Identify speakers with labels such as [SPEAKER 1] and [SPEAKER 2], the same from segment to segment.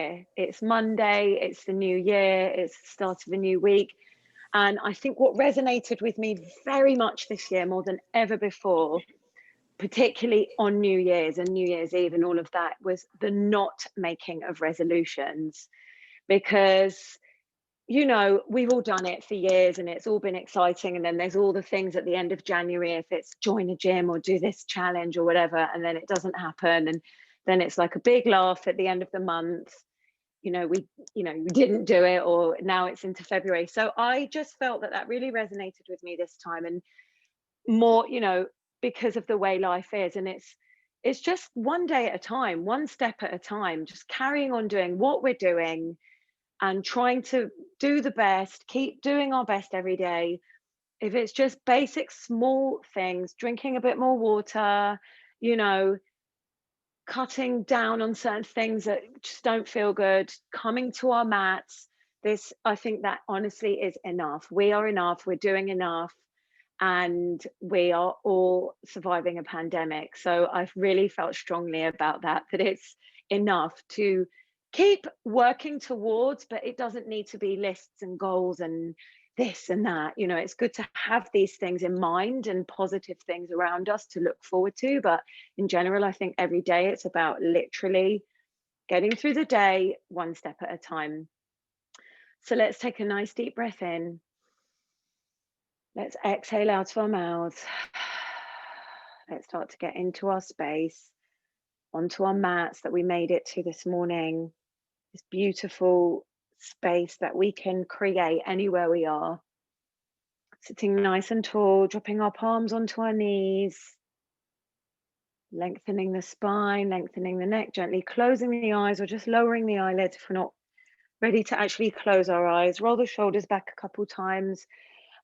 [SPEAKER 1] here. It's Monday, it's the new year, it's the start of a new week. And I think what resonated with me very much this year, more than ever before, particularly on New Year's and New Year's Eve and all of that, was the not making of resolutions. Because, you know, we've all done it for years and it's all been exciting. And then there's all the things at the end of January, if it's join a gym or do this challenge or whatever, and then it doesn't happen. And then it's like a big laugh at the end of the month. We didn't do it, or now it's into February. So I just felt that really resonated with me this time, and more, because of the way life is. And it's just one day at a time, one step at a time, just carrying on doing what we're doing and trying to do the best, keep doing our best every day. If it's just basic small things, drinking a bit more water, you know, cutting down on certain things that just don't feel good, coming to our mats. I think that honestly is enough. We are enough, we're doing enough, and we are all surviving a pandemic. So I've really felt strongly about that it's enough to keep working towards, but it doesn't need to be lists and goals and this and that. It's good to have these things in mind and positive things around us to look forward to. But in general, I think every day it's about literally getting through the day one step at a time. So let's take a nice deep breath in. Let's exhale out of our mouths. Let's start to get into our space, onto our mats that we made it to this morning. This beautiful space that we can create anywhere we are. Sitting nice and tall, dropping our palms onto our knees, lengthening the spine, lengthening the neck, gently closing the eyes or just lowering the eyelids if we're not ready to actually close our eyes. Roll the shoulders back a couple times.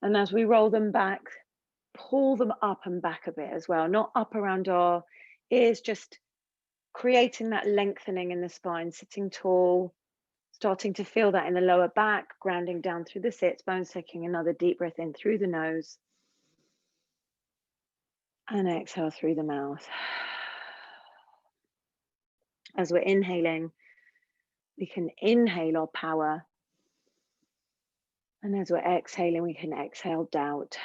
[SPEAKER 1] And as we roll them back, pull them up and back a bit as well, not up around our ears, just creating that lengthening in the spine, sitting tall, starting to feel that in the lower back, grounding down through the sits bones, taking another deep breath in through the nose and exhale through the mouth. As we're inhaling, we can inhale our power. And as we're exhaling, we can exhale doubt.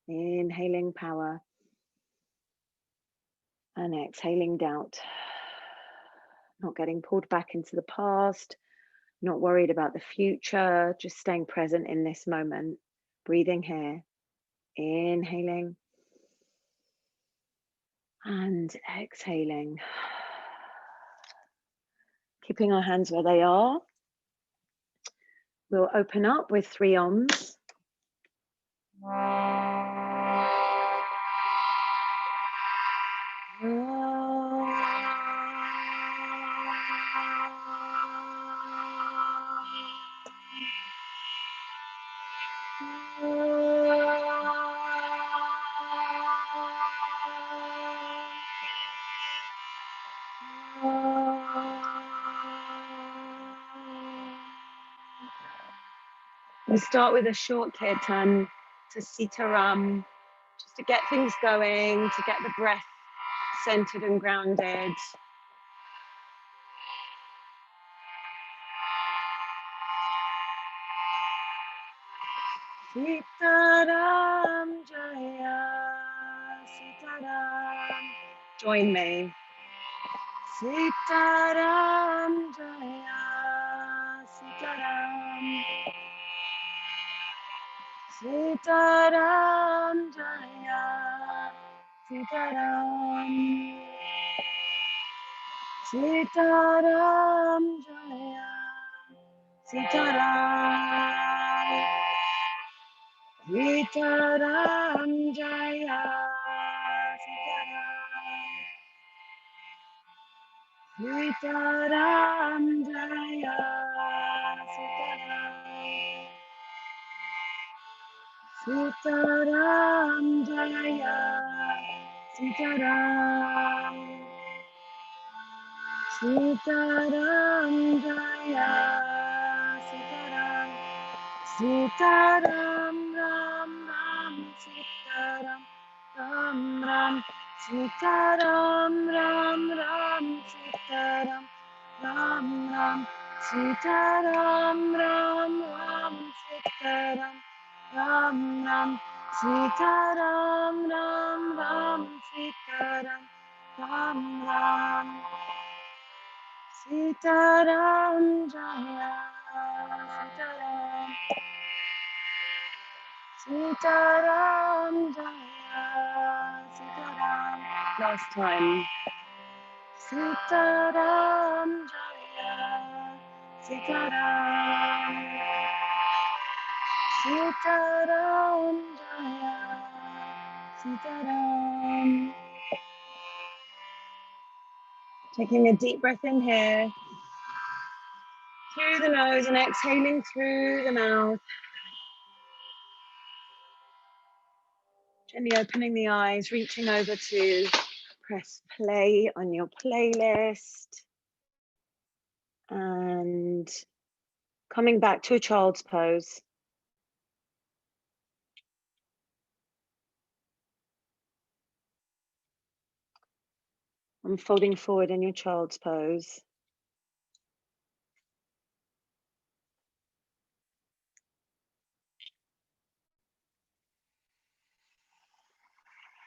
[SPEAKER 1] Inhaling power and exhaling doubt. Not getting pulled back into the past, not worried about the future, just staying present in this moment, breathing here, inhaling and exhaling. Keeping our hands where they are. We'll open up with 3 Oms. We'll start with a short kirtan to Sitaram, just to get things going, to get the breath centered and grounded. Sitaram Jaya, Sitaram. Join me. Sitaram Jaya, Sitaram. Sitaram Jaya, Sitaram. Sitaram Jaya, Sitaram. Sitaram Jaya, Sitaram. Sitaram Jaya, Sitaram. Sitaram Jaya, Sitaram. Sitaram Jaya, Sitaram. Sitaram Ram Ram, Sitaram Ram Ram. Sitaram Ram Ram, Sitaram Ram Ram, Sita Ram Ram Ram, Sita Ram, Ram Ram, Sita Ram Ram Ram, Sita Ram, Ram Ram, Sita Ram Jaya, Sita Ram, Sita Ram Jaya, Sita Ram. Last time. Sita Ram Jaya, Sita Ram, Sita Ram Jaya, Sita Ram. Taking a deep breath in here, through the nose and exhaling through the mouth. Gently opening the eyes, reaching over to press play on your playlist. And coming back to a child's pose. I'm folding forward in your child's pose.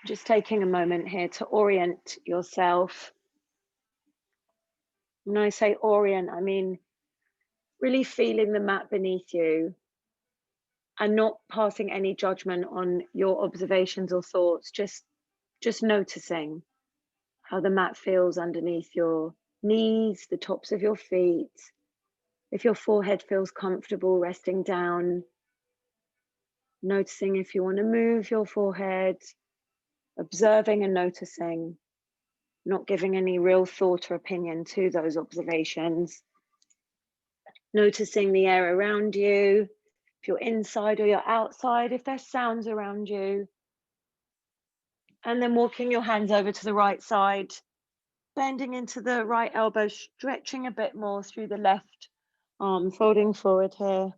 [SPEAKER 1] Just taking a moment here to orient yourself. When I say orient, I mean really feeling the mat beneath you and not passing any judgment on your observations or thoughts, just noticing how the mat feels underneath your knees, the tops of your feet. If your forehead feels comfortable resting down, noticing if you want to move your forehead, observing and noticing, not giving any real thought or opinion to those observations. Noticing the air around you, if you're inside or you're outside, if there's sounds around you. And then walking your hands over to the right side, bending into the right elbow, stretching a bit more through the left arm, folding forward here.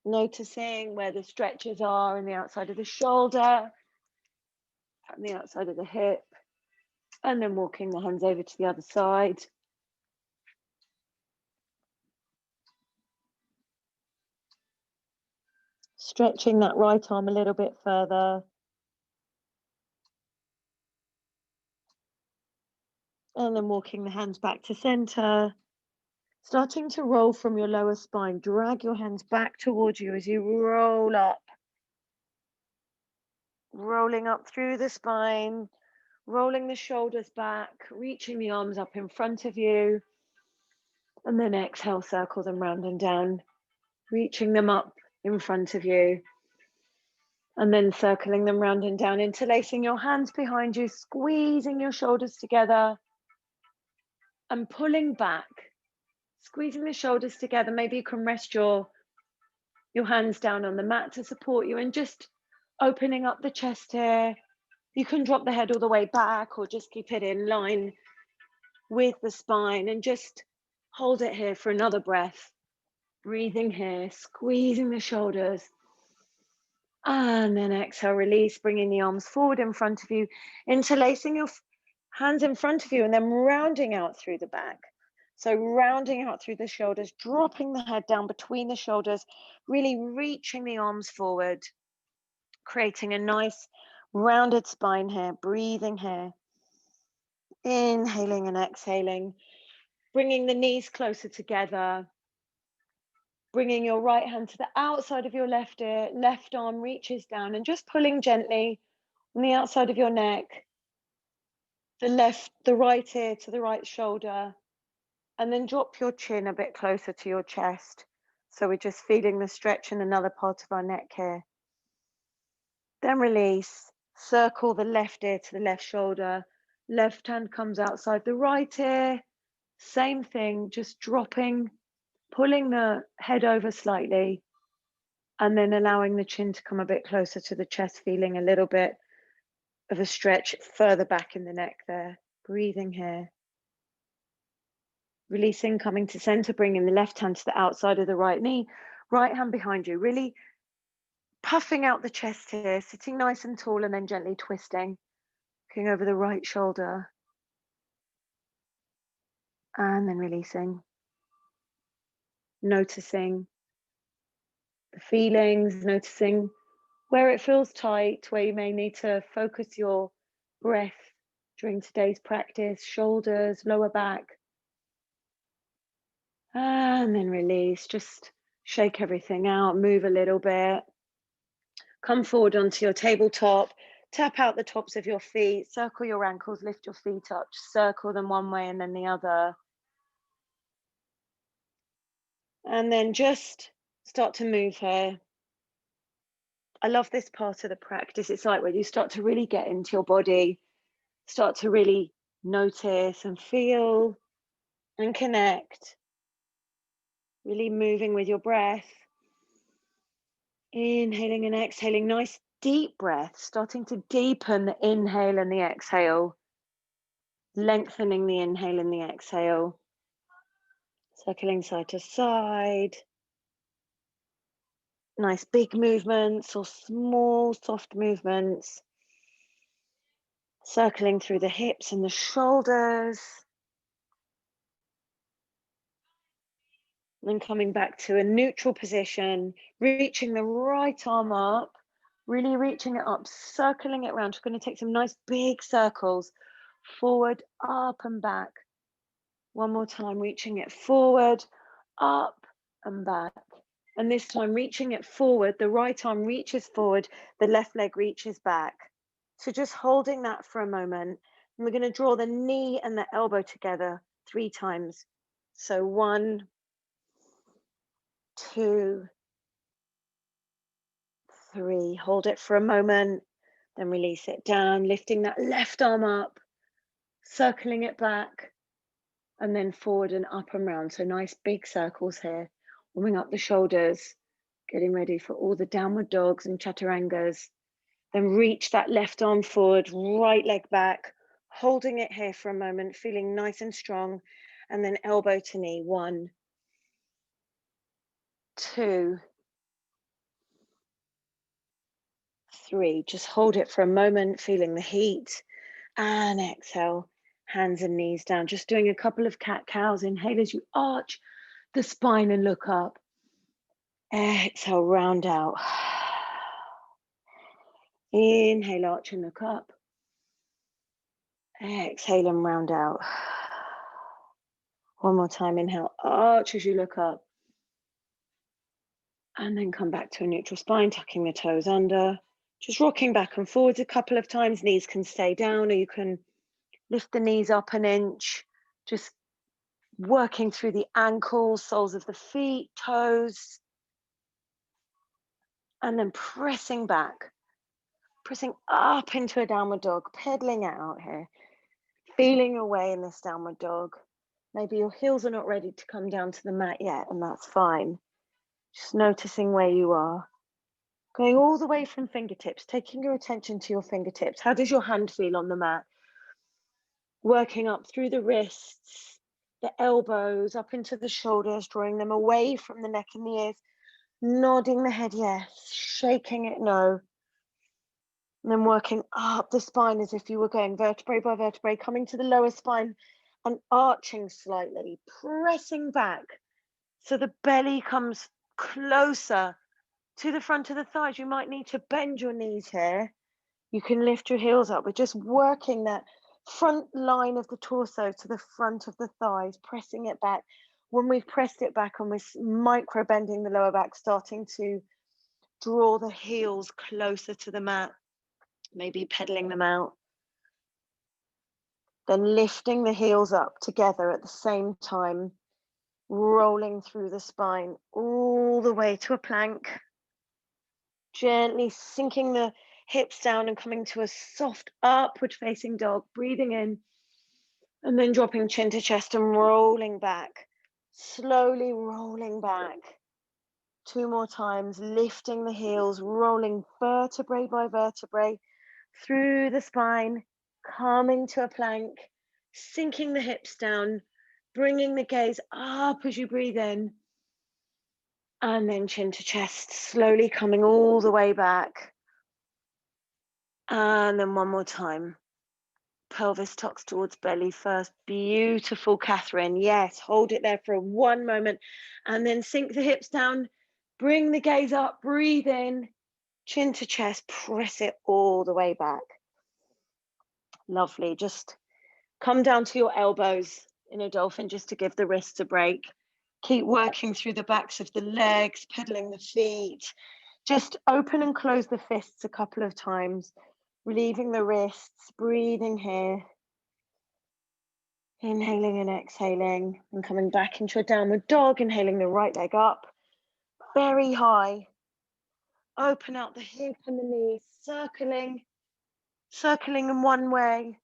[SPEAKER 1] Noticing where the stretches are in the outside of the shoulder, and the outside of the hip, and then walking the hands over to the other side. Stretching that right arm a little bit further. And then walking the hands back to center. Starting to roll from your lower spine. Drag your hands back towards you as you roll up. Rolling up through the spine, rolling the shoulders back, reaching the arms up in front of you. And then exhale, circle them round and down, reaching them up in front of you. And then circling them round and down, interlacing your hands behind you, squeezing your shoulders together and pulling back, squeezing the shoulders together. Maybe you can rest your hands down on the mat to support you and just opening up the chest here. You can drop the head all the way back or just keep it in line with the spine and just hold it here for another breath. Breathing here, squeezing the shoulders. And then exhale, release, bringing the arms forward in front of you, interlacing your hands in front of you and then rounding out through the back. So rounding out through the shoulders, dropping the head down between the shoulders, really reaching the arms forward, creating a nice rounded spine here, breathing here. Inhaling and exhaling, bringing the knees closer together, bringing your right hand to the outside of your left ear, left arm reaches down and just pulling gently on the outside of your neck, the right ear to the right shoulder, and then drop your chin a bit closer to your chest. So we're just feeling the stretch in another part of our neck here. Then release, circle the left ear to the left shoulder, left hand comes outside the right ear, same thing, just dropping, pulling the head over slightly, and then allowing the chin to come a bit closer to the chest, feeling a little bit of a stretch further back in the neck there. Breathing here. Releasing, coming to center, bringing the left hand to the outside of the right knee, right hand behind you, really puffing out the chest here, sitting nice and tall and then gently twisting, looking over the right shoulder. and then releasing. Noticing the feelings, noticing where it feels tight, where you may need to focus your breath during today's practice, shoulders, lower back. And then release, just shake everything out, move a little bit. Come forward onto your tabletop, tap out the tops of your feet, circle your ankles, lift your feet up, circle them one way and then the other. And then just start to move here. I love this part of the practice. It's like when you start to really get into your body, start to really notice and feel and connect, really moving with your breath. Inhaling and exhaling, nice deep breath, starting to deepen the inhale and the exhale, lengthening the inhale and the exhale, circling side to side. Nice big movements or small soft movements, circling through the hips and the shoulders. Then coming back to a neutral position, reaching the right arm up, really reaching it up, circling it around. We're going to take some nice big circles, forward, up and back. One more time, reaching it forward, up and back. And this time reaching it forward, the right arm reaches forward, the left leg reaches back. So just holding that for a moment. And we're going to draw the knee and the elbow together 3 times. So 1, 2, 3. Hold it for a moment, then release it down, lifting that left arm up, circling it back, and then forward and up and round. So nice big circles here, warming up the shoulders, getting ready for all the downward dogs and chaturangas. Then reach that left arm forward, right leg back, holding it here for a moment, feeling nice and strong, and then elbow to knee. 1, 2, 3. Just hold it for a moment, feeling the heat, and exhale, hands and knees down. Just doing a couple of cat-cows. Inhale as you arch the spine and look up. Exhale, round out. Inhale, arch and look up. Exhale and round out. One more time, inhale, arch as you look up. And then come back to a neutral spine, tucking the toes under. Just rocking back and forwards a couple of times. Knees can stay down, or you can lift the knees up an inch. Just working through the ankles, soles of the feet, toes. And then pressing back, pressing up into a downward dog, pedaling it out here. Feeling your way in this downward dog. Maybe your heels are not ready to come down to the mat yet, and that's fine. Just noticing where you are. Going all the way from fingertips, taking your attention to your fingertips. How does your hand feel on the mat? Working up through the wrists, the elbows, up into the shoulders, drawing them away from the neck and the ears. Nodding the head yes, shaking it no. And then working up the spine as if you were going vertebrae by vertebrae, coming to the lower spine and arching slightly, pressing back so the belly comes closer to the front of the thighs. You might need to bend your knees here. You can lift your heels up. We're just working that front line of the torso to the front of the thighs, pressing it back. When we've pressed it back and we're micro bending the lower back, starting to draw the heels closer to the mat, maybe pedaling them out. Then lifting the heels up together at the same time, rolling through the spine all the way to a plank. Gently sinking the hips down and coming to a soft upward facing dog, breathing in and then dropping chin to chest and rolling back, slowly rolling back. 2 more times, lifting the heels, rolling vertebrae by vertebrae through the spine, coming to a plank, sinking the hips down, bringing the gaze up as you breathe in, and then chin to chest, slowly coming all the way back. And then one more time, pelvis tucks towards belly first. Beautiful, Catherine. Yes, hold it there for one moment and then sink the hips down. Bring the gaze up, breathe in, chin to chest, press it all the way back. Lovely. Just come down to your elbows in a dolphin just to give the wrists a break. Keep working through the backs of the legs, pedaling the feet. Just open and close the fists a couple of times, relieving the wrists, breathing here. Inhaling and exhaling and coming back into a downward dog, inhaling the right leg up, very high. Open out the hip and the knee, circling in one way,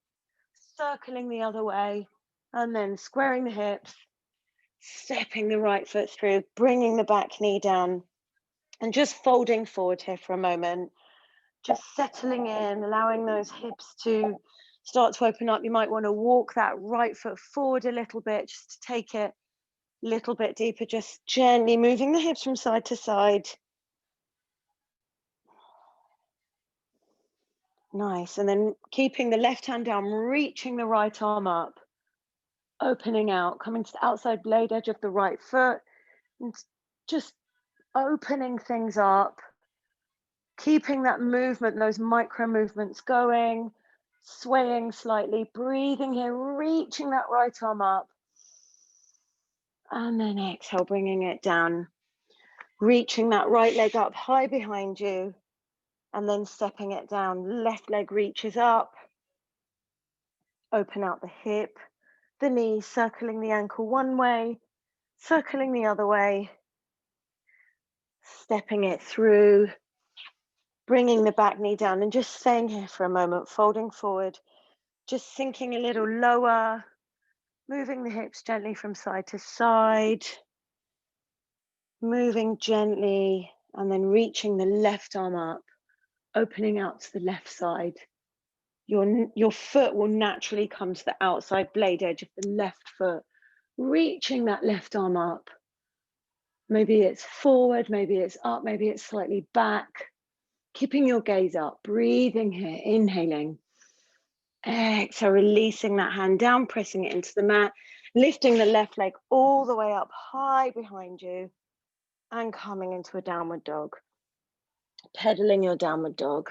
[SPEAKER 1] circling the other way, and then squaring the hips, stepping the right foot through, bringing the back knee down, and just folding forward here for a moment, just settling in, allowing those hips to start to open up. You might want to walk that right foot forward a little bit just to take it a little bit deeper, just gently moving the hips from side to side. Nice. And then keeping the left hand down, reaching the right arm up, opening out, coming to the outside blade edge of the right foot, and just opening things up, keeping that movement, those micro movements going, swaying slightly, breathing here, reaching that right arm up. And then exhale, bringing it down, reaching that right leg up high behind you, and then stepping it down. Left leg reaches up, open out the hip, the knee, circling the ankle one way, circling the other way, stepping it through, bringing the back knee down, and just staying here for a moment, folding forward, just sinking a little lower, moving the hips gently from side to side, moving gently, and then reaching the left arm up, opening out to the left side. Your foot will naturally come to the outside blade edge of the left foot, reaching that left arm up. Maybe it's forward, maybe it's up, maybe it's slightly back. Keeping your gaze up, breathing here, inhaling. Exhale, releasing that hand down, pressing it into the mat, lifting the left leg all the way up high behind you and coming into a downward dog. Pedaling your downward dog.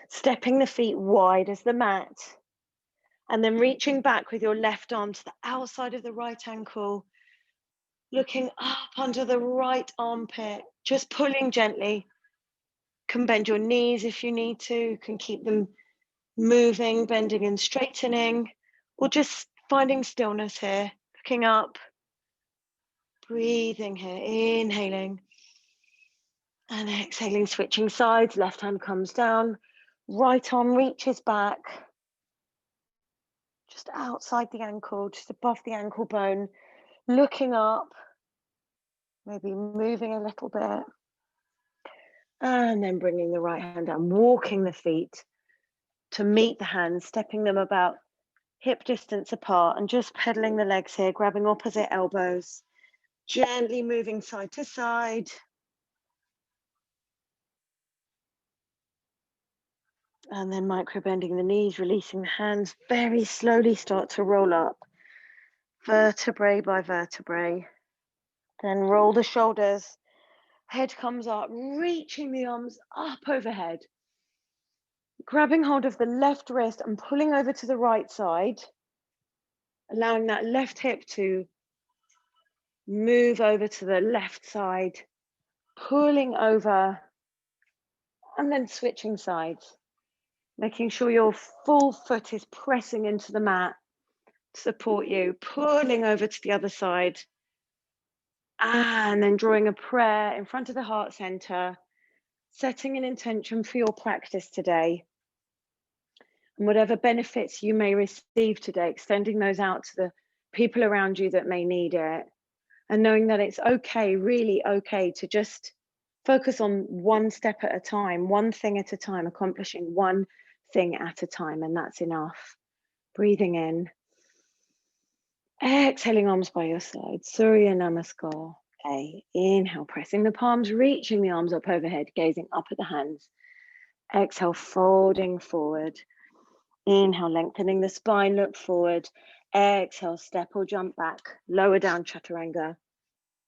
[SPEAKER 1] Stepping the feet wide as the mat, and then reaching back with your left arm to the outside of the right ankle, looking up under the right armpit, just pulling gently. Can bend your knees if you need to, can keep them moving, bending and straightening, or just finding stillness here, looking up, breathing here, inhaling and exhaling, switching sides. Left hand comes down, right arm reaches back, just outside the ankle, just above the ankle bone, looking up, maybe moving a little bit, and then bringing the right hand down, walking the feet to meet the hands, stepping them about hip distance apart, and just pedaling the legs here, grabbing opposite elbows, gently moving side to side. And then micro bending the knees, releasing the hands, very slowly start to roll up, vertebrae by vertebrae. Then roll the shoulders, head comes up, reaching the arms up overhead, grabbing hold of the left wrist and pulling over to the right side, allowing that left hip to move over to the left side, pulling over, and then switching sides, making sure your full foot is pressing into the mat to support you, pulling over to the other side, and then drawing a prayer in front of the heart center, setting an intention for your practice today. And whatever benefits you may receive today, extending those out to the people around you that may need it. And knowing that it's okay, really okay, to just focus on one step at a time, one thing at a time, accomplishing one thing at a time, and that's enough. Breathing in. Exhaling, arms by your side. Surya Namaskar. Inhale, pressing the palms, reaching the arms up overhead, gazing up at the hands. Exhale, folding forward. Inhale, lengthening the spine, look forward. Exhale, step or jump back, lower down, chaturanga.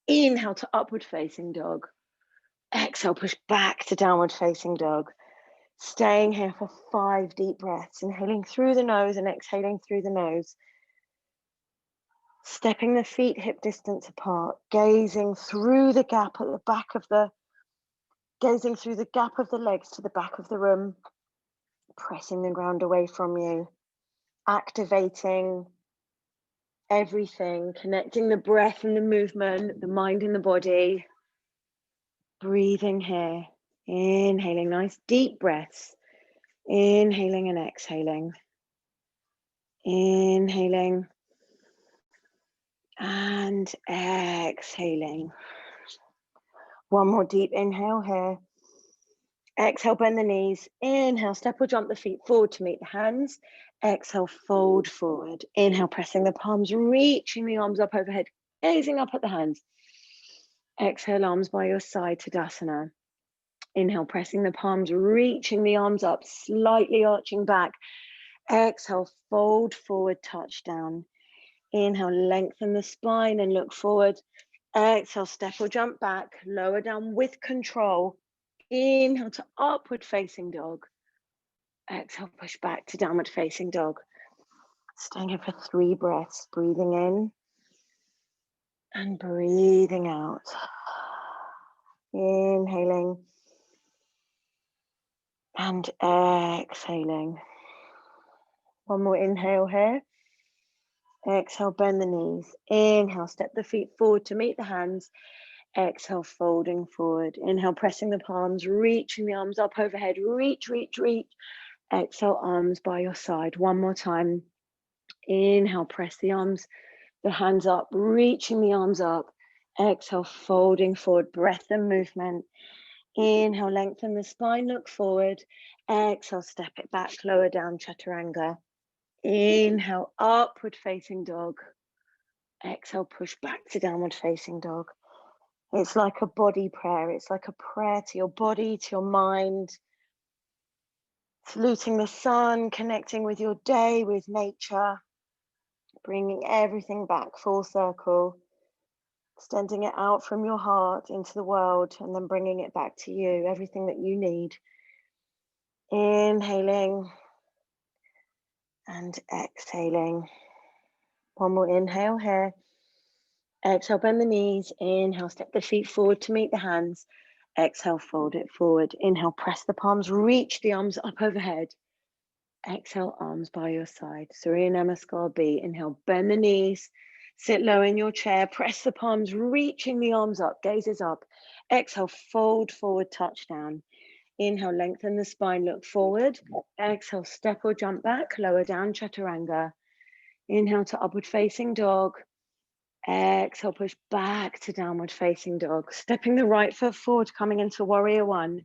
[SPEAKER 1] Inhale to upward facing dog. Exhale, push back to downward facing dog. Staying here for 5 deep breaths, inhaling through the nose and exhaling through the nose. Stepping the feet hip distance apart, gazing through the gap at the back of the, gazing through the gap of the legs to the back of the room, pressing the ground away from you, activating everything, connecting the breath and the movement, the mind and the body. Breathing here, inhaling nice deep breaths, inhaling and exhaling, inhaling and exhaling. One more deep inhale here. Exhale, bend the knees. Inhale, step or jump the feet forward to meet the hands. Exhale, fold forward. Inhale, pressing the palms, reaching the arms up overhead, gazing up at the hands. Exhale, arms by your side, Tadasana. Inhale, pressing the palms, reaching the arms up, slightly arching back. Exhale, fold forward, touch down. Inhale, lengthen the spine and look forward. Exhale, step or jump back, lower down with control. Inhale to upward facing dog. Exhale, push back to downward facing dog. Staying here for 3 breaths, breathing in and breathing out. Inhaling and exhaling. One more inhale here. Exhale, bend the knees. Inhale, step the feet forward to meet the hands. Exhale, folding forward. Inhale, pressing the palms, reaching the arms up overhead. Reach, reach, reach. Exhale, arms by your side. One more time. Inhale, press the arms, the hands up, reaching the arms up. Exhale, folding forward, breath and movement. Inhale, lengthen the spine, look forward. Exhale, step it back, lower down, chaturanga. Inhale, upward facing dog. Exhale, push back to downward facing dog. It's like a body prayer. It's like a prayer to your body, to your mind. Saluting the sun, connecting with your day, with nature. Bringing everything back full circle. Extending it out from your heart into the world and then bringing it back to you, everything that you need. Inhaling and exhaling. One more inhale here. Exhale, bend the knees. Inhale, step the feet forward to meet the hands. Exhale, fold it forward. Inhale, press the palms, reach the arms up overhead. Exhale, arms by your side. Surya Namaskar B. Inhale, bend the knees. Sit low in your chair, press the palms, reaching the arms up, gazes up. Exhale, fold forward, touch down. Inhale, lengthen the spine, look forward. Exhale, step or jump back, lower down, chaturanga. Inhale to upward facing dog. Exhale, push back to downward facing dog. Stepping the right foot forward, coming into warrior one.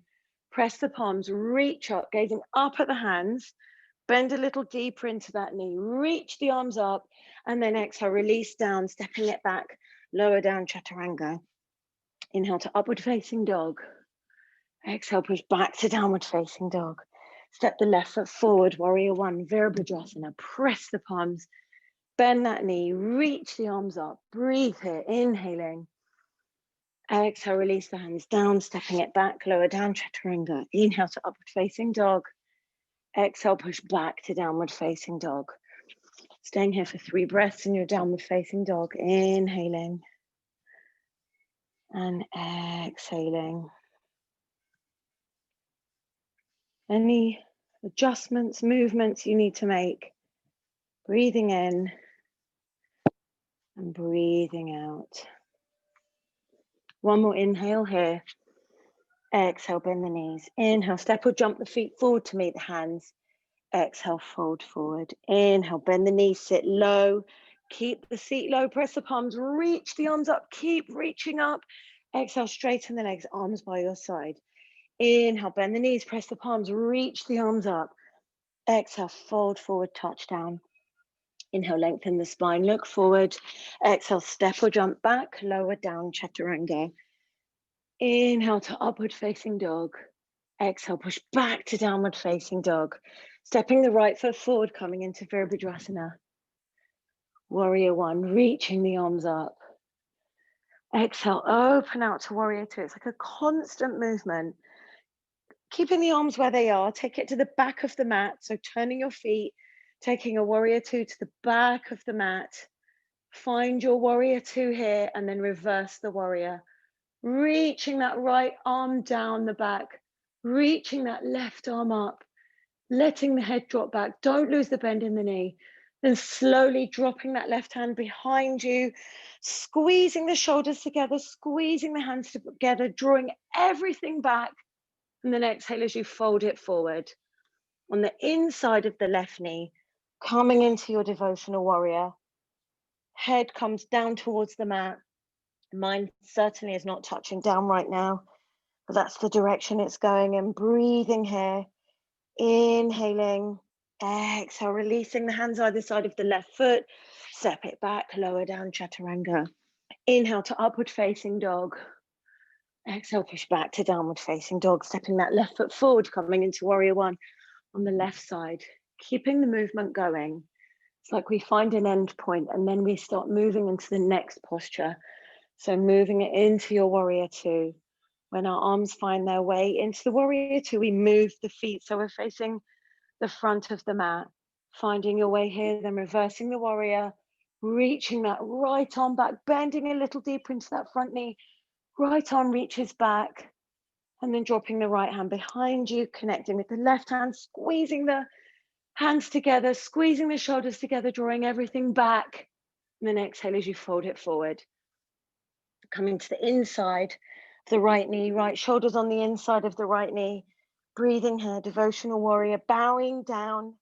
[SPEAKER 1] Press the palms, reach up, gazing up at the hands. Bend a little deeper into that knee, reach the arms up, and then exhale, release down, stepping it back, lower down, chaturanga. Inhale to upward facing dog. Exhale, push back to downward facing dog. Step the left foot forward, warrior one, Virabhadrasana. Press the palms, bend that knee, reach the arms up, breathe here, inhaling. Exhale, release the hands down, stepping it back, lower down, chaturanga. Inhale to upward facing dog. Exhale, push back to downward facing dog. Staying here for 3 breaths in your downward facing dog. Inhaling and exhaling. Any adjustments, movements you need to make. Breathing in and breathing out. One more inhale here. Exhale, bend the knees. Inhale, step or jump the feet forward to meet the hands. Exhale, fold forward. Inhale, bend the knees, sit low. Keep the seat low, press the palms, reach the arms up, keep reaching up. Exhale, straighten the legs, arms by your side. Inhale, bend the knees, press the palms, reach the arms up. Exhale, fold forward, touch down. Inhale, lengthen the spine, look forward. Exhale, step or jump back, lower down, chaturanga. Inhale to upward facing dog. Exhale, push back to downward facing dog. Stepping the right foot forward, coming into Virabhadrasana. Warrior One, reaching the arms up. Exhale, open out to Warrior Two. It's like a constant movement. Keeping the arms where they are, take it to the back of the mat. So turning your feet, taking a Warrior Two to the back of the mat. Find your Warrior Two here and then reverse the warrior. Reaching that right arm down the back, reaching that left arm up, letting the head drop back. Don't lose the bend in the knee. Then slowly dropping that left hand behind you, squeezing the shoulders together, squeezing the hands together, drawing everything back. And then exhale as you fold it forward. On the inside of the left knee, coming into your devotional warrior. Head comes down towards the mat. Mine certainly is not touching down right now, but that's the direction it's going in. Breathing here, inhaling, exhale, releasing the hands either side of the left foot. Step it back, lower down, chaturanga. Inhale to upward facing dog. Exhale, push back to downward facing dog, stepping that left foot forward, coming into warrior one on the left side, keeping the movement going. It's like we find an end point and then we start moving into the next posture. So moving it into your warrior two. When our arms find their way into the warrior two, we move the feet. So we're facing the front of the mat, finding your way here, then reversing the warrior, reaching that right arm back, bending a little deeper into that front knee. Right arm reaches back, and then dropping the right hand behind you, connecting with the left hand, squeezing the hands together, squeezing the shoulders together, drawing everything back. And then exhale as you fold it forward. Coming to the inside of the right knee, right shoulders on the inside of the right knee. Breathing here, devotional warrior, bowing down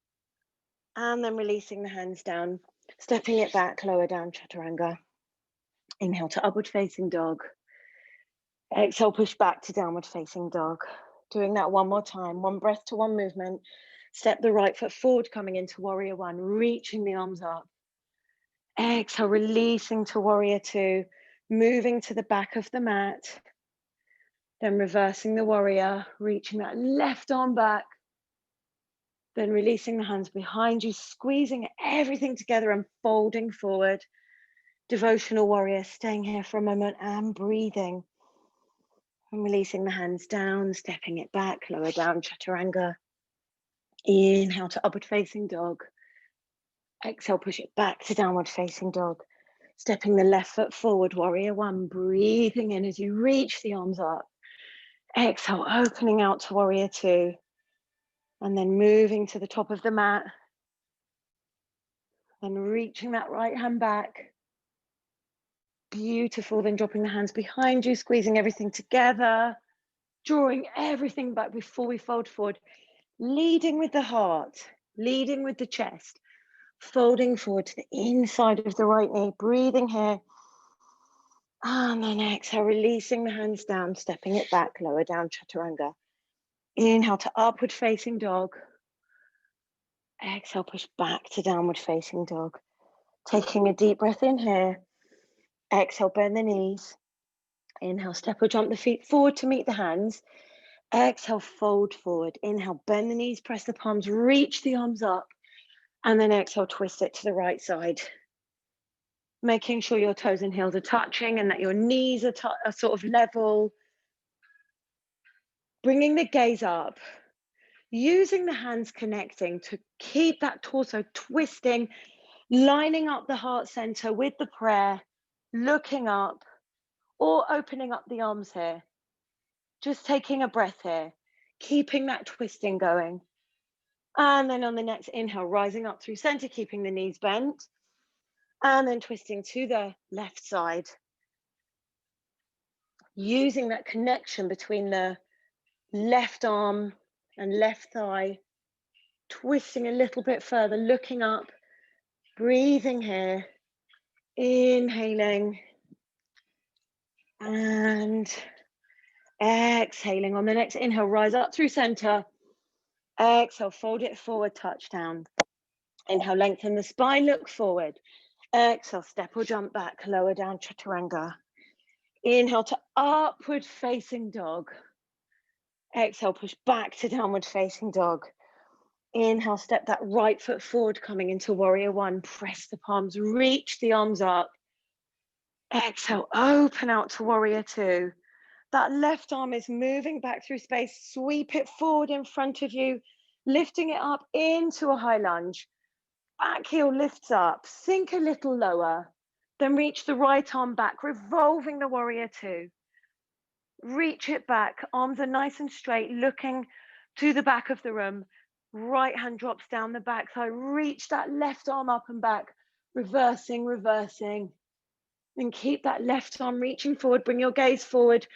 [SPEAKER 1] and then releasing the hands down, stepping it back, lower down, chaturanga. Inhale to upward facing dog. Exhale, push back to downward facing dog. Doing that one more time, one breath to one movement. Step the right foot forward, coming into warrior one, reaching the arms up. Exhale, releasing to warrior two, moving to the back of the mat. Then reversing the warrior, reaching that left arm back. Then releasing the hands behind you, squeezing everything together and folding forward. Devotional warrior, staying here for a moment and breathing. And releasing the hands down, stepping it back, lower down, chaturanga. Inhale to upward facing dog. Exhale, push it back to downward facing dog. Stepping the left foot forward, warrior one, breathing in as you reach the arms up. Exhale, opening out to warrior two. And then moving to the top of the mat. And reaching that right hand back. Beautiful, then dropping the hands behind you, squeezing everything together. Drawing everything back before we fold forward. Leading with the heart, leading with the chest. Folding forward to the inside of the right knee, breathing here. And then exhale, releasing the hands down, stepping it back, lower down, chaturanga. Inhale to upward facing dog. Exhale, push back to downward facing dog. Taking a deep breath in here. Exhale, bend the knees. Inhale, step or jump the feet forward to meet the hands. Exhale, fold forward. Inhale, bend the knees, press the palms, reach the arms up. And then exhale, twist it to the right side. Making sure your toes and heels are touching and that your knees are sort of level. Bringing the gaze up. Using the hands connecting to keep that torso twisting, lining up the heart center with the prayer, looking up or opening up the arms here. Just taking a breath here, keeping that twisting going. And then on the next inhale, rising up through center, keeping the knees bent. And then twisting to the left side. Using that connection between the left arm and left thigh. Twisting a little bit further, looking up, breathing here. Inhaling. And exhaling. On the next inhale, rise up through center. Exhale, fold it forward, touch down. Inhale, lengthen the spine, look forward. Exhale, step or jump back, lower down, chaturanga. Inhale to upward facing dog. Exhale, push back to downward facing dog. Inhale, step that right foot forward, coming into warrior one. Press the palms, reach the arms up. Exhale, open out to warrior two. That left arm is moving back through space. Sweep it forward in front of you, lifting it up into a high lunge. Back heel lifts up, sink a little lower, then reach the right arm back, revolving the warrior two. Reach it back, arms are nice and straight, looking to the back of the room. Right hand drops down the back thigh, reach that left arm up and back, reversing, reversing. And keep that left arm reaching forward, bring your gaze forward,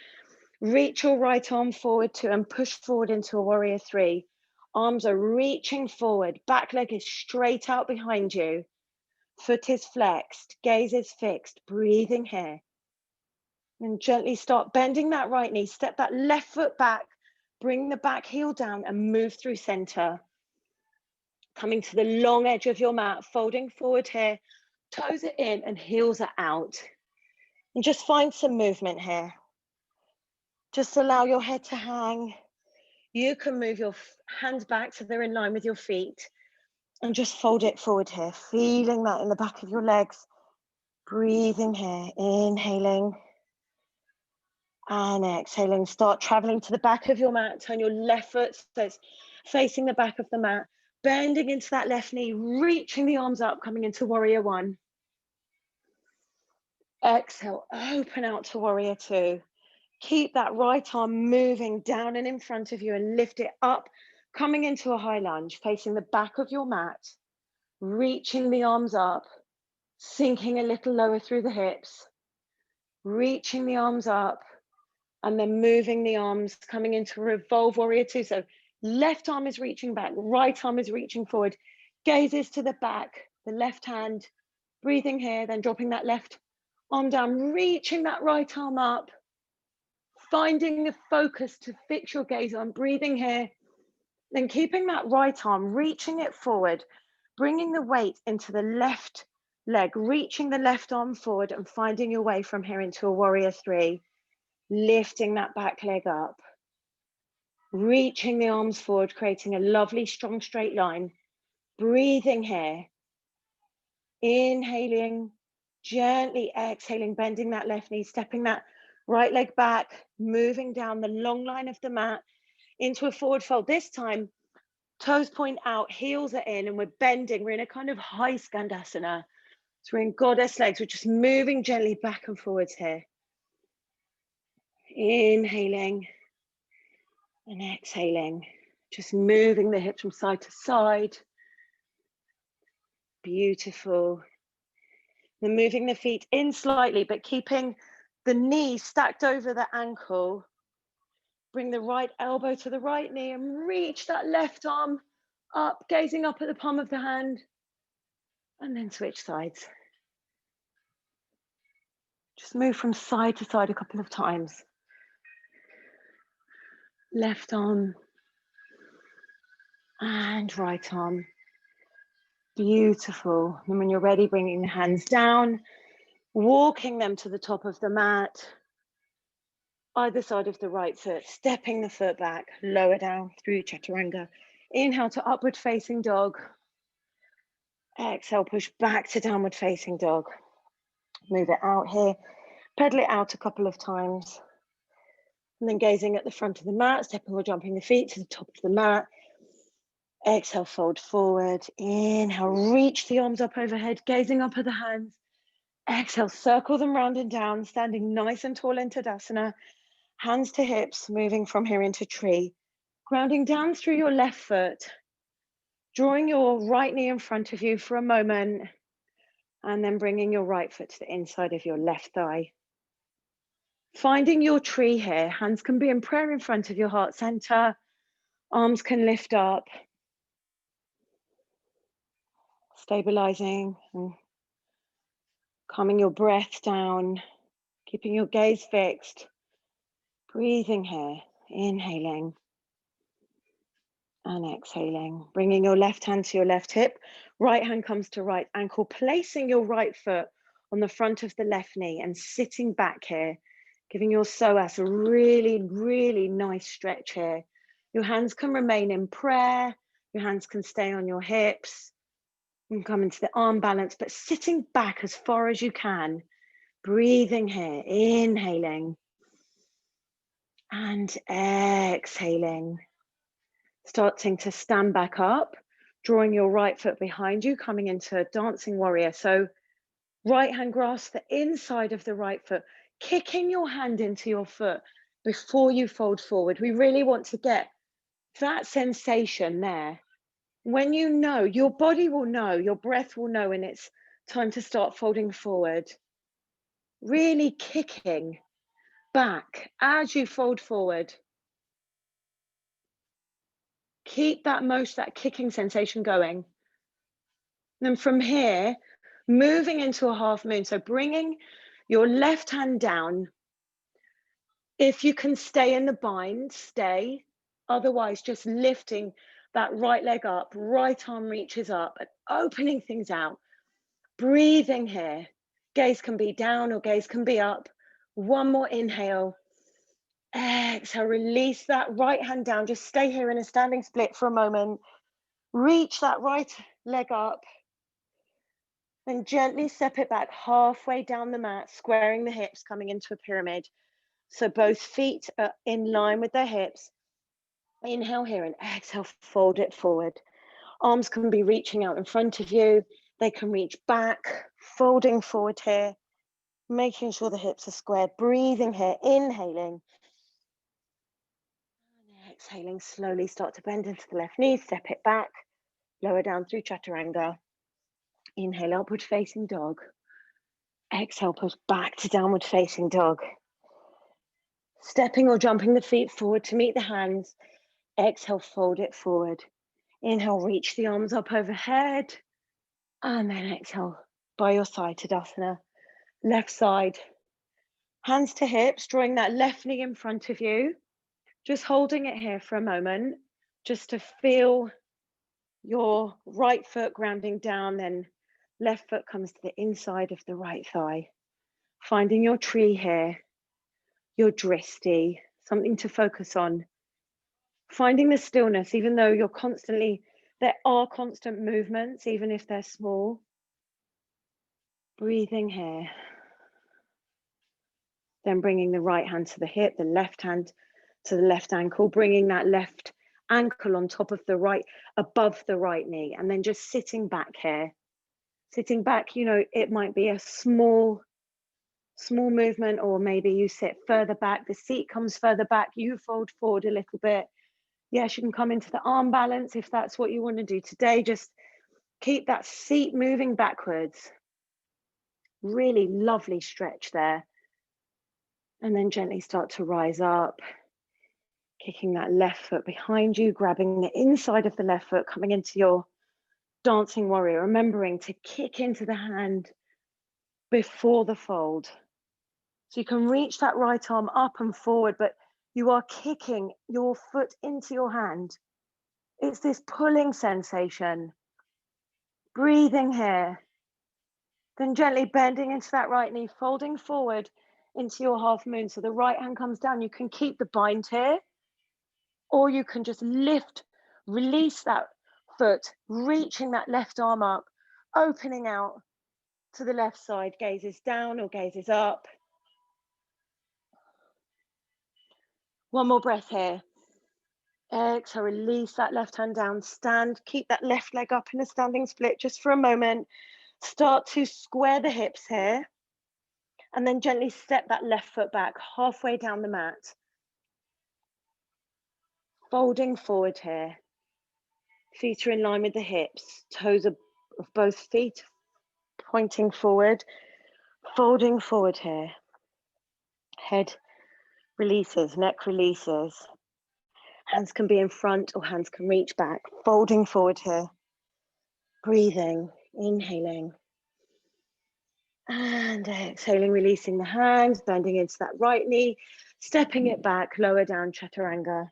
[SPEAKER 1] reach your right arm forward too, and push forward into a warrior three. Arms are reaching forward, back leg is straight out behind you. Foot is flexed, gaze is fixed, breathing here. And gently start bending that right knee, step that left foot back, bring the back heel down and move through center. Coming to the long edge of your mat, folding forward here, toes are in and heels are out. And just find some movement here. Just allow your head to hang. You can move your hands back so they're in line with your feet and just fold it forward here, feeling that in the back of your legs. Breathing here, inhaling and exhaling. Start traveling to the back of your mat. Turn your left foot so it's facing the back of the mat. Bending into that left knee, reaching the arms up, coming into warrior one. Exhale, open out to warrior two. Keep that right arm moving down and in front of you and lift it up, coming into a high lunge, facing the back of your mat, reaching the arms up, sinking a little lower through the hips, reaching the arms up, and then moving the arms, coming into revolve warrior two. So left arm is reaching back, right arm is reaching forward, gazes to the back, the left hand, breathing here, then dropping that left arm down, reaching that right arm up, finding the focus to fix your gaze on, breathing here, then keeping that right arm, reaching it forward, bringing the weight into the left leg, reaching the left arm forward and finding your way from here into a warrior three, lifting that back leg up, reaching the arms forward, creating a lovely, strong, straight line, breathing here, inhaling, gently exhaling, bending that left knee, stepping that right leg back, moving down the long line of the mat into a forward fold. This time, toes point out, heels are in, and we're bending. We're in a kind of high Skandasana. So we're in goddess legs. We're just moving gently back and forwards here. Inhaling and exhaling. Just moving the hips from side to side. Beautiful. Then moving the feet in slightly, but keeping the knee stacked over the ankle. Bring the right elbow to the right knee and reach that left arm up, gazing up at the palm of the hand. And then switch sides. Just move from side to side a couple of times. Left arm and right arm. Beautiful. And when you're ready, bringing the hands down, walking them to the top of the mat, either side of the right foot, stepping the foot back, lower down through chaturanga. Inhale to upward facing dog. Exhale, push back to downward facing dog. Move it out here, pedal it out a couple of times. And then gazing at the front of the mat, stepping or jumping the feet to the top of the mat. Exhale, fold forward. Inhale, reach the arms up overhead, gazing up at the hands. Exhale, circle them round and down, standing nice and tall in Tadasana. Hands to hips, moving from here into tree. Grounding down through your left foot. Drawing your right knee in front of you for a moment. And then bringing your right foot to the inside of your left thigh. Finding your tree here. Hands can be in prayer in front of your heart center. Arms can lift up. Stabilizing and calming your breath down. Keeping your gaze fixed. Breathing here. Inhaling. And exhaling. Bringing your left hand to your left hip. Right hand comes to right ankle. Placing your right foot on the front of the left knee and sitting back here. Giving your psoas a really, really nice stretch here. Your hands can remain in prayer. Your hands can stay on your hips. You can come into the arm balance, but sitting back as far as you can. Breathing here, inhaling and exhaling. Starting to stand back up, drawing your right foot behind you, coming into a dancing warrior. So right hand grasps the inside of the right foot, kicking your hand into your foot before you fold forward. We really want to get that sensation there. When you know, your body will know, your breath will know when it's time to start folding forward. Really kicking back as you fold forward. Keep that kicking sensation going. Then from here, moving into a half moon. So bringing your left hand down. If you can stay in the bind, stay. Otherwise, just lifting that right leg up, right arm reaches up and opening things out. Breathing here. Gaze can be down or gaze can be up. One more inhale. Exhale, release that right hand down. Just stay here in a standing split for a moment. Reach that right leg up. Then gently step it back halfway down the mat, squaring the hips, coming into a pyramid. So both feet are in line with their hips. Inhale here and exhale, fold it forward. Arms can be reaching out in front of you. They can reach back, folding forward here, making sure the hips are squared. Breathing here, inhaling. And exhaling, slowly start to bend into the left knee, step it back, lower down through chaturanga. Inhale, upward facing dog. Exhale, push back to downward facing dog. Stepping or jumping the feet forward to meet the hands. Exhale, fold it forward. Inhale, reach the arms up overhead. And then exhale, by your side, Tadasana. Left side. Hands to hips, drawing that left knee in front of you. Just holding it here for a moment, just to feel your right foot grounding down, then left foot comes to the inside of the right thigh. Finding your tree here, your dristi, something to focus on. Finding the stillness, even though there are constant movements, even if they're small. Breathing here. Then bringing the right hand to the hip, the left hand to the left ankle, bringing that left ankle on top of the right, above the right knee, and then just sitting back here. Sitting back, it might be a small movement, or maybe you sit further back, the seat comes further back, you fold forward a little bit. Yes, you can come into the arm balance if that's what you want to do today. Just keep that seat moving backwards. Really lovely stretch there. And then gently start to rise up, kicking that left foot behind you, grabbing the inside of the left foot, coming into your dancing warrior, remembering to kick into the hand before the fold. So you can reach that right arm up and forward, but you are kicking your foot into your hand. It's this pulling sensation. Breathing here. Then gently bending into that right knee, folding forward into your half moon. So the right hand comes down. You can keep the bind here, or you can just lift, release that foot, reaching that left arm up, opening out to the left side, gazes down or gazes up. One more breath here. Exhale, release that left hand down, stand, keep that left leg up in a standing split just for a moment. Start to square the hips here, and then gently step that left foot back halfway down the mat. Folding forward here. Feet are in line with the hips, toes of both feet pointing forward, folding forward here. Head releases, neck releases. Hands can be in front or hands can reach back, folding forward here. Breathing, inhaling. And exhaling, releasing the hands, bending into that right knee, stepping it back, lower down, chaturanga.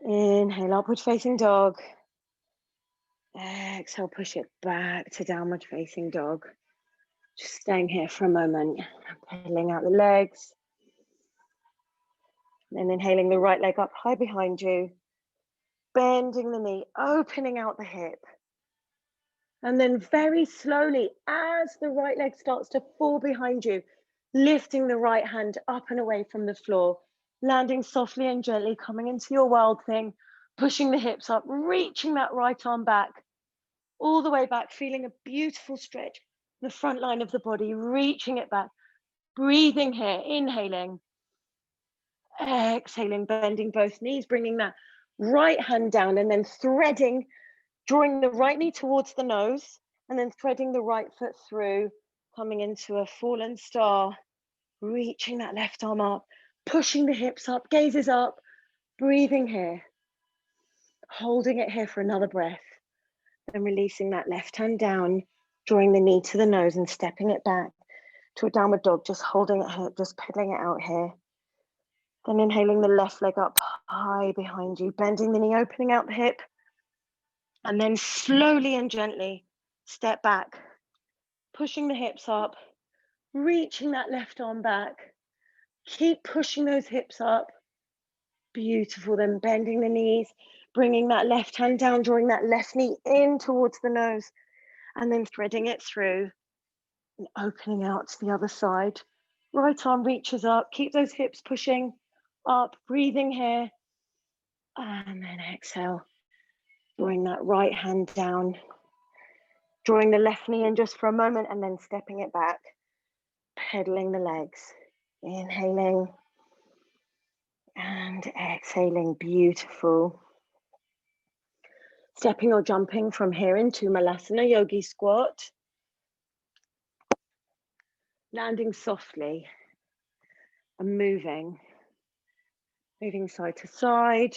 [SPEAKER 1] Inhale, upward facing dog. Exhale, push it back to downward facing dog. Just staying here for a moment, pedaling out the legs. Then inhaling the right leg up high behind you. bending the knee, opening out the hip. And then very slowly, as the right leg starts to fall behind you, lifting the right hand up and away from the floor, landing softly and gently, coming into your wild thing, pushing the hips up, reaching that right arm back, all the way back, feeling a beautiful stretch, the front line of the body, reaching it back, breathing here, inhaling, exhaling, bending both knees, bringing that right hand down and then threading, drawing the right knee towards the nose and then threading the right foot through, coming into a fallen star, reaching that left arm up, pushing the hips up, gazes up, breathing here, holding it here for another breath, then releasing that left hand down, drawing the knee to the nose and stepping it back to a downward dog, just holding it here, just pedaling it out here. Then inhaling the left leg up high behind you, bending the knee, opening out the hip, and then slowly and gently step back, pushing the hips up, reaching that left arm back. Keep pushing those hips up. Beautiful. Then bending the knees, bringing that left hand down, drawing that left knee in towards the nose, and then threading it through and opening out to the other side. Right arm reaches up. Keep those hips pushing up, breathing here. And then exhale. Drawing that right hand down, drawing the left knee in just for a moment and then stepping it back, pedaling the legs, inhaling and exhaling. Beautiful. Stepping or jumping from here into Malasana Yogi Squat, landing softly and moving side to side,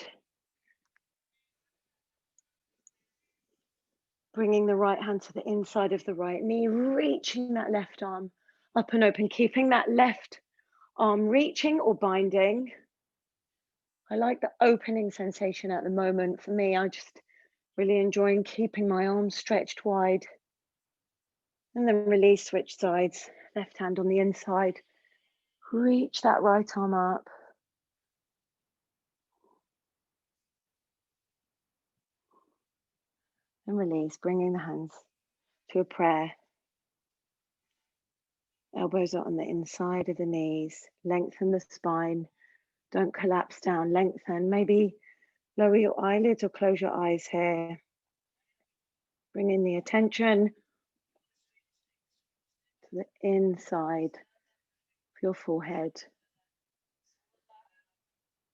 [SPEAKER 1] bringing the right hand to the inside of the right knee, reaching that left arm up and open, keeping that left arm reaching or binding. I like the opening sensation at the moment. For me, I just really enjoying keeping my arms stretched wide. And then release, switch sides, left hand on the inside, reach that right arm up. And release, bringing the hands to a prayer. Elbows are on the inside of the knees. Lengthen the spine. Don't collapse down. Lengthen. Maybe lower your eyelids or close your eyes here. Bring in the attention to the inside of your forehead.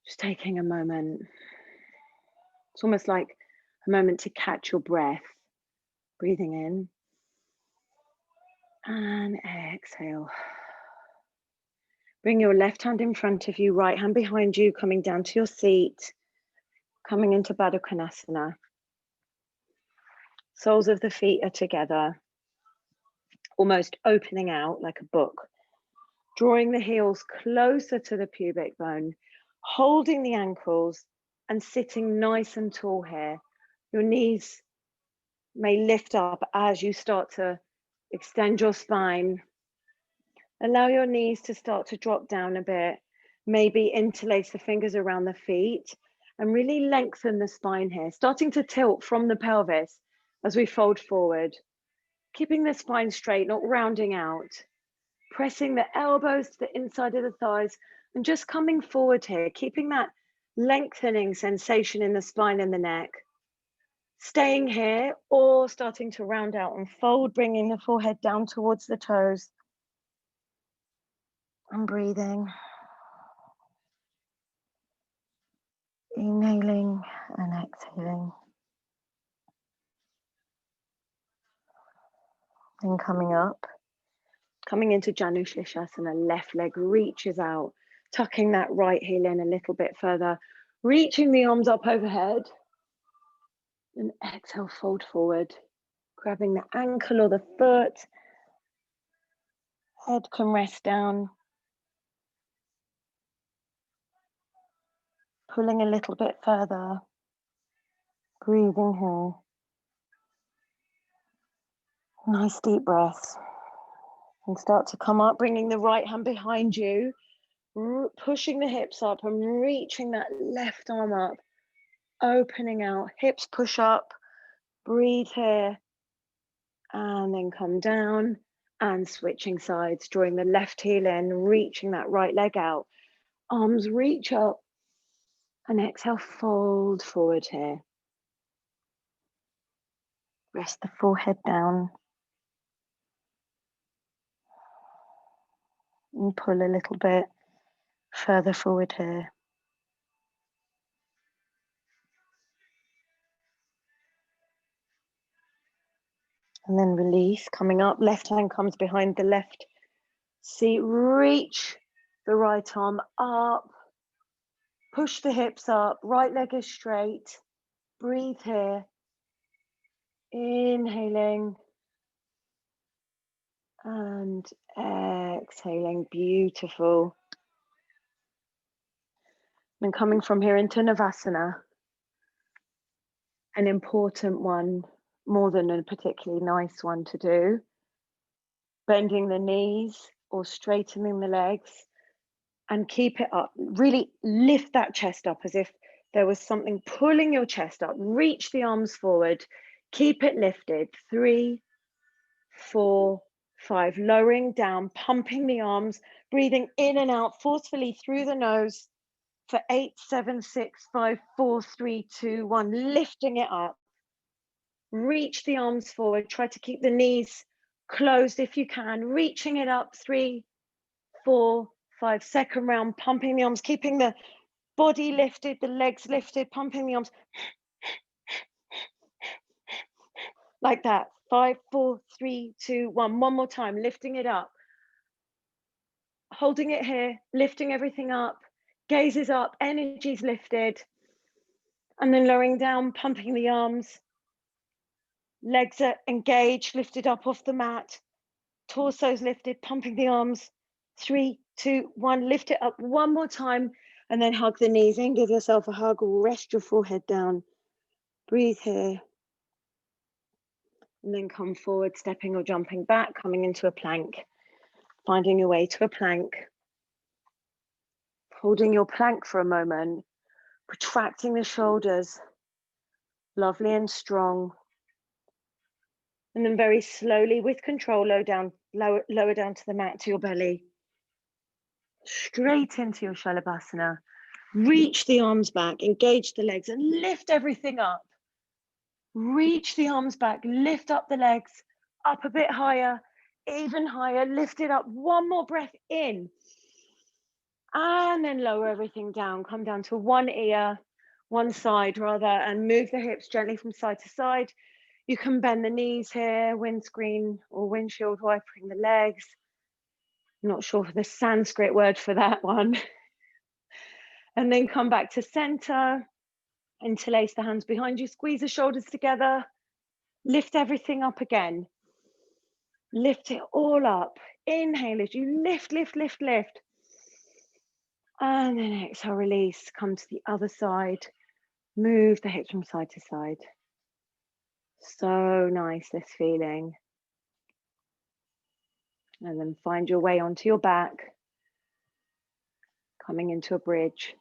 [SPEAKER 1] Just taking a moment. It's almost like a moment to catch your breath. Breathing in. And exhale. Bring your left hand in front of you, right hand behind you, coming down to your seat, coming into Baddha Konasana. Soles of the feet are together, almost opening out like a book. Drawing the heels closer to the pubic bone, holding the ankles and sitting nice and tall here. Your knees may lift up as you start to extend your spine. Allow your knees to start to drop down a bit. Maybe interlace the fingers around the feet and really lengthen the spine here, starting to tilt from the pelvis as we fold forward. Keeping the spine straight, not rounding out. Pressing the elbows to the inside of the thighs and just coming forward here, keeping that lengthening sensation in the spine and the neck. Staying here or starting to round out and fold, bringing the forehead down towards the toes. And breathing. Inhaling and exhaling. Then coming up, coming into Janu Shirshasana, left leg reaches out, tucking that right heel in a little bit further, reaching the arms up overhead. And exhale, fold forward, grabbing the ankle or the foot. Head can rest down. Pulling a little bit further. Breathing here. Nice deep breath. And start to come up, bringing the right hand behind you, pushing the hips up and reaching that left arm up, opening out, hips push up, breathe here, and then come down and switching sides, drawing the left heel in, reaching that right leg out, arms reach up, and exhale, fold forward here. Rest the forehead down and pull a little bit further forward here. And then release, coming up, left hand comes behind the left seat, reach the right arm up, push the hips up, right leg is straight, breathe here, inhaling and exhaling, beautiful. And coming from here into Navasana, an important one, more than a particularly nice one to do. Bending the knees or straightening the legs and keep it up. Really lift that chest up as if there was something pulling your chest up. Reach the arms forward, keep it lifted. 3, 4, 5, lowering down, pumping the arms, breathing in and out forcefully through the nose for 8, 7, 6, 5, 4, 3, 2, 1, lifting it up. Reach the arms forward, try to keep the knees closed if you can, reaching it up. 3, 4, 5, second round, pumping the arms, keeping the body lifted, the legs lifted, pumping the arms like that. 5, 4, 3, 2, 1. One more time, lifting it up, holding it here, lifting everything up, gazes up, energy's lifted, and then lowering down, pumping the arms, legs are engaged, lifted up off the mat, torso's lifted, pumping the arms. 3, 2, 1, lift it up one more time, and then hug the knees in, give yourself a hug, rest your forehead down, breathe here, and then come forward, stepping or jumping back, coming into a plank, finding your way to a plank, holding your plank for a moment, protracting the shoulders, lovely and strong, and then very slowly with control, lower down to the mat, to your belly, straight into your Shalabhasana. Reach the arms back, engage the legs, and lift everything up. Reach the arms back, lift up the legs, up a bit higher, even higher, lift it up. One more breath in. And then lower everything down, come down to one ear, one side rather, and move the hips gently from side to side. You can bend the knees here, windscreen or windshield wipering the legs. I'm not sure for the Sanskrit word for that one. And then come back to center, interlace the hands behind you, squeeze the shoulders together, lift everything up again. Lift it all up. Inhale as you lift, lift, lift, lift. And then exhale, release, come to the other side. Move the hips from side to side. So nice, this feeling. And then find your way onto your back, coming into a bridge.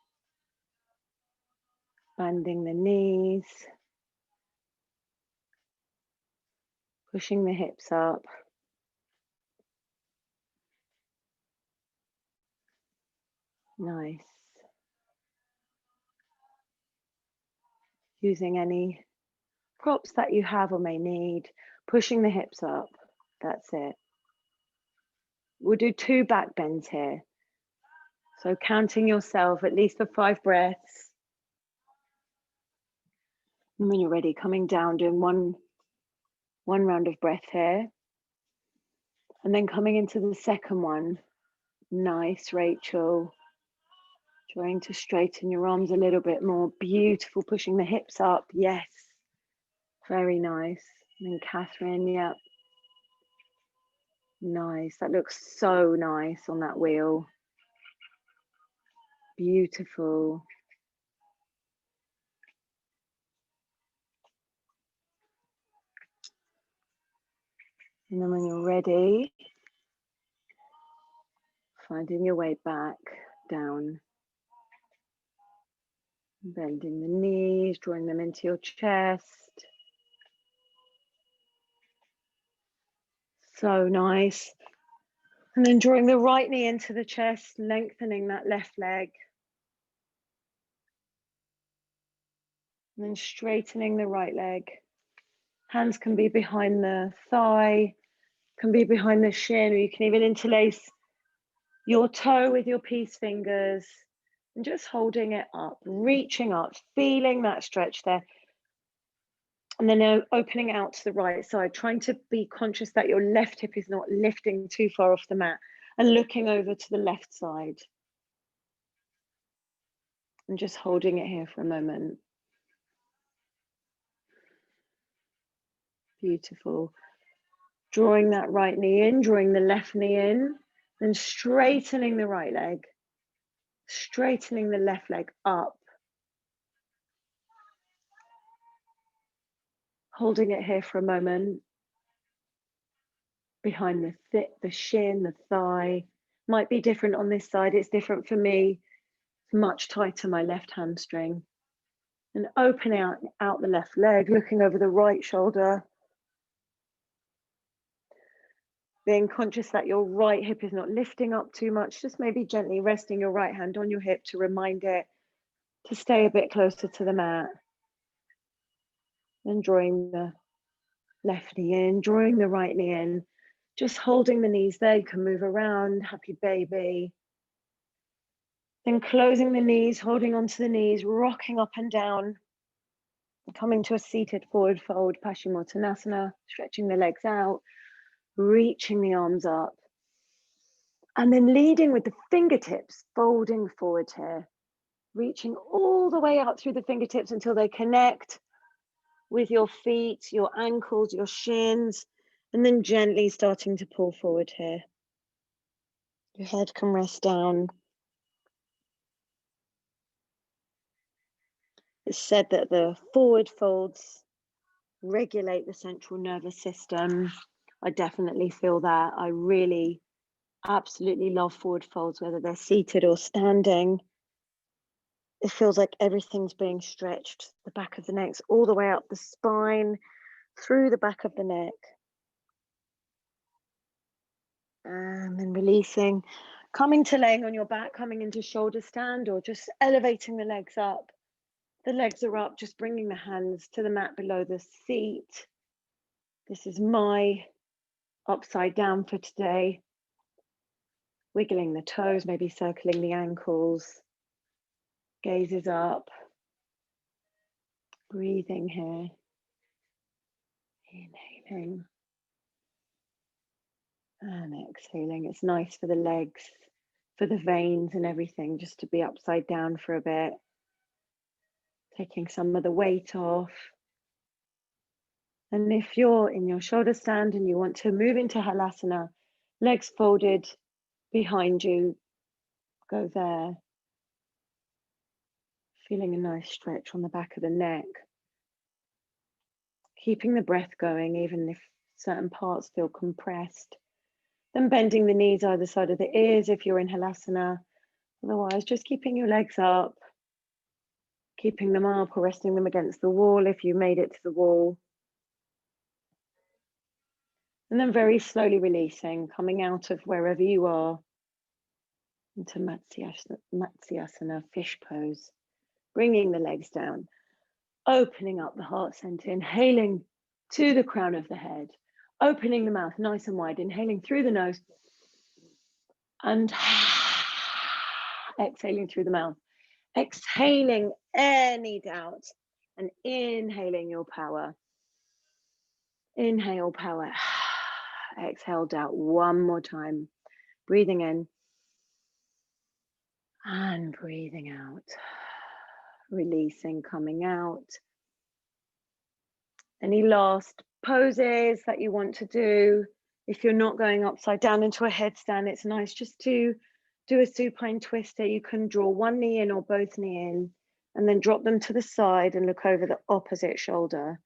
[SPEAKER 1] Bending the knees, pushing the hips up. Nice. Using any props that you have or may need, pushing the hips up. That's it. We'll do 2 back bends here. So counting yourself at least for 5 breaths. And when you're ready, coming down, doing one round of breath here. And then coming into the second one. Nice, Rachel. Trying to straighten your arms a little bit more. Beautiful, pushing the hips up. Yes. Very nice. And then Catherine, yep. Nice. That looks so nice on that wheel. Beautiful. And then when you're ready, finding your way back down. Bending the knees, drawing them into your chest. So nice. And then drawing the right knee into the chest, lengthening that left leg. And then straightening the right leg. Hands can be behind the thigh, can be behind the shin, or you can even interlace your toe with your peace fingers and just holding it up, reaching up, feeling that stretch there. And then opening out to the right side, trying to be conscious that your left hip is not lifting too far off the mat, and looking over to the left side. And just holding it here for a moment. Beautiful. Drawing that right knee in, drawing the left knee in, then straightening the right leg, straightening the left leg up. Holding it here for a moment. Behind the shin, the thigh. Might be different on this side. It's different for me. It's much tighter, my left hamstring. And opening out the left leg, looking over the right shoulder. Being conscious that your right hip is not lifting up too much. Just maybe gently resting your right hand on your hip to remind it to stay a bit closer to the mat. And drawing the left knee in, drawing the right knee in. Just holding the knees there. You can move around, happy baby. Then closing the knees, holding onto the knees, rocking up and down. Coming to a seated forward fold, Paschimottanasana, stretching the legs out, reaching the arms up. And then leading with the fingertips, folding forward here. Reaching all the way out through the fingertips until they connect with your feet, your ankles, your shins, and then gently starting to pull forward here. Your head can rest down. It's said that the forward folds regulate the central nervous system. I definitely feel that. I really absolutely love forward folds, whether they're seated or standing. It feels like everything's being stretched. The back of the neck's all the way up the spine, through the back of the neck. And then releasing, coming to laying on your back, coming into shoulder stand, or just elevating the legs up. The legs are up, just bringing the hands to the mat below the seat. This is my upside down for today. Wiggling the toes, maybe circling the ankles. Gazes up. Breathing here. Inhaling. And exhaling. It's nice for the legs, for the veins and everything, just to be upside down for a bit. Taking some of the weight off. And if you're in your shoulder stand and you want to move into Halasana, legs folded behind you, go there. Feeling a nice stretch on the back of the neck. Keeping the breath going, even if certain parts feel compressed. Then bending the knees either side of the ears if you're in Halasana. Otherwise, just keeping your legs up, keeping them up or resting them against the wall if you made it to the wall. And then very slowly releasing, coming out of wherever you are into Matsyasana, fish pose. Bringing the legs down, opening up the heart center, inhaling to the crown of the head, opening the mouth nice and wide, inhaling through the nose and exhaling through the mouth. Exhaling any doubt and inhaling your power. Inhale power. Exhale doubt one more time. Breathing in and breathing out. Releasing, coming out. Any last poses that you want to do? If you're not going upside down into a headstand, it's nice just to do a supine twister. You can draw one knee in or both knee in, and then drop them to the side and look over the opposite shoulder.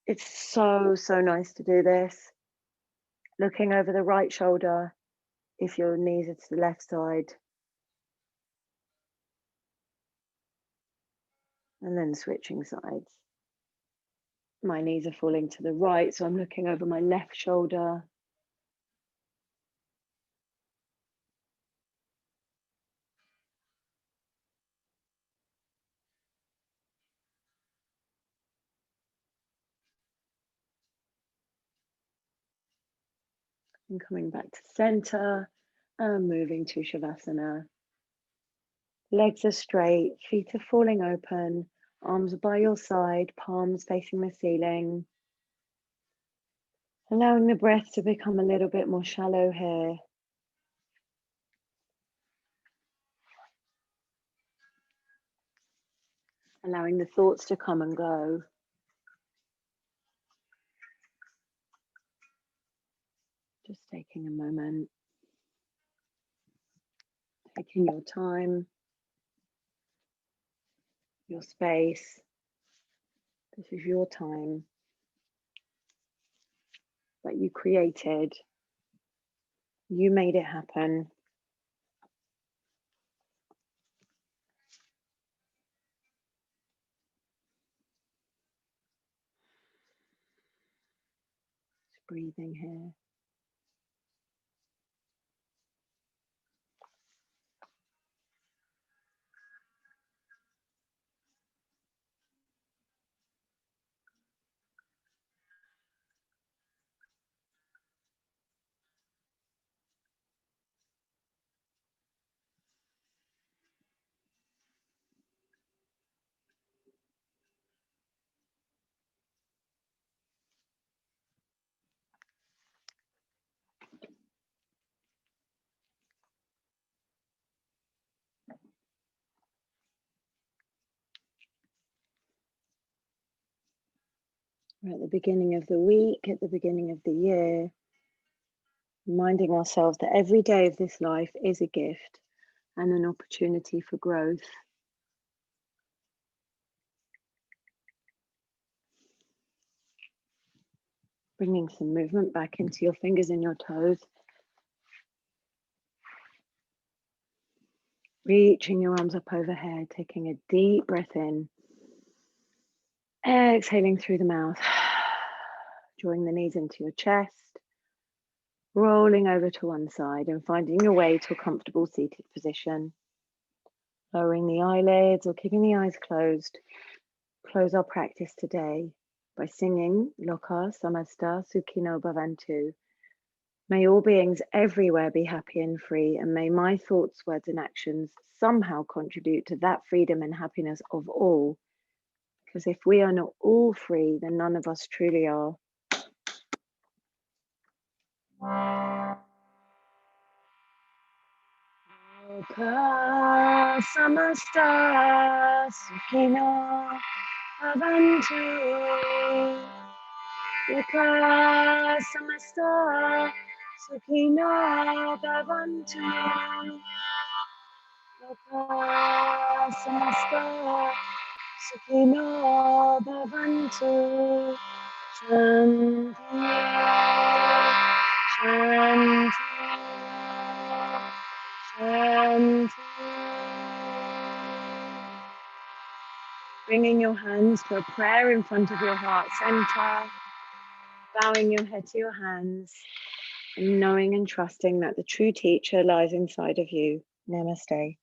[SPEAKER 1] It's so, so nice to do this. Looking over the right shoulder if your knees are to the left side. and then switching sides. My knees are falling to the right, so I'm looking over my left shoulder. And coming back to center and moving to Shavasana. Legs are straight, feet are falling open, arms are by your side, palms facing the ceiling. Allowing the breath to become a little bit more shallow here. Allowing the thoughts to come and go. Just taking a moment. Taking your time. Your space. This is your time that you created. You made it happen. Just breathing here. We're at the beginning of the week, at the beginning of the year, reminding ourselves that every day of this life is a gift and an opportunity for growth. Bringing some movement back into your fingers and your toes. Reaching your arms up overhead, taking a deep breath in. Exhaling through the mouth. Drawing the knees into your chest. Rolling over to one side and finding your way to a comfortable seated position. Lowering the eyelids or keeping the eyes closed. Close our practice today by singing Loka Samasta Sukhino Bhavantu. May all beings everywhere be happy and free, and may my thoughts, words, and actions somehow contribute to that freedom and happiness of all. Because if we are not all free, then none of us truly are. Loka Samasta Sukhino Bhavantu. Loka Samasta Sukhino Bhavantu. Loka Samasta Sukhino Bhavantu. Shanti, Shanti, Shanti. Bringing your hands to a prayer in front of your heart center, bowing your head to your hands, and knowing and trusting that the true teacher lies inside of you. Namaste.